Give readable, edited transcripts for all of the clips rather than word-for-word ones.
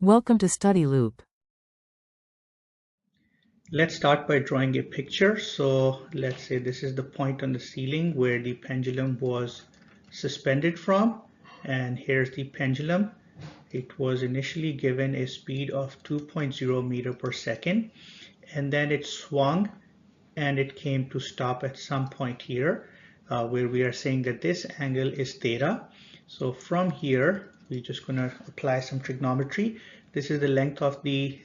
Welcome to Study Loop. Let's start by drawing a picture. So let's say this is the point on the ceiling where the pendulum was suspended from, and here's the pendulum. It was initially given a speed of 2.0 meter per second, and then it swung and it came to stop at some point here where we are saying that this angle is theta. So from here we're just going to apply some trigonometry. This is the length of the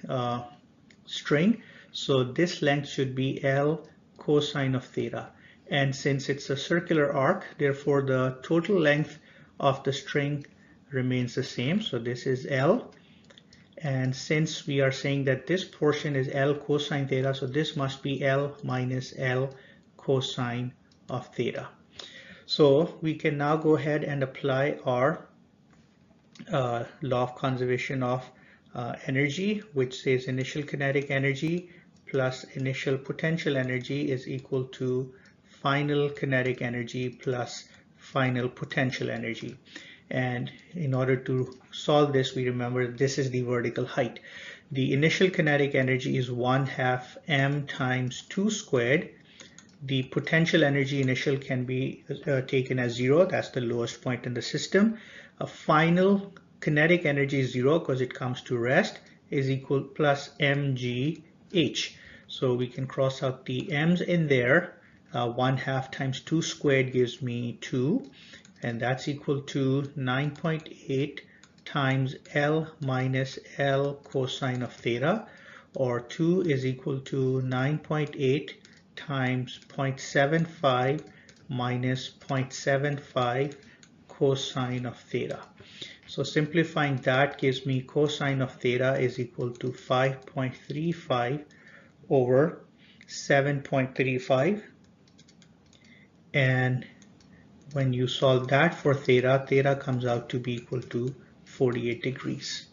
string, so this length should be L cosine of theta, and since it's a circular arc, therefore the total length of the string remains the same. So this is L, and since we are saying that this portion is L cosine theta, so this must be L minus L cosine of theta. So we can now go ahead and apply our law of conservation of energy, which says initial kinetic energy plus initial potential energy is equal to final kinetic energy plus final potential energy. And in order to solve this, we remember this is the vertical height. The initial kinetic energy is 1/2 m times 2 squared. The potential energy initial can be taken as 0. That's the lowest point in the system. A final kinetic energy is 0 because it comes to rest, is equal plus mgh. So we can cross out the m's in there. 1/2 times 2 squared gives me 2, and that's equal to 9.8 times L minus L cosine of theta, or 2 is equal to 9.8 times 0.75 minus 0.75 cosine of theta. So simplifying that gives me cosine of theta is equal to 5.35 over 7.35, and when you solve that for theta, theta comes out to be equal to 48 degrees.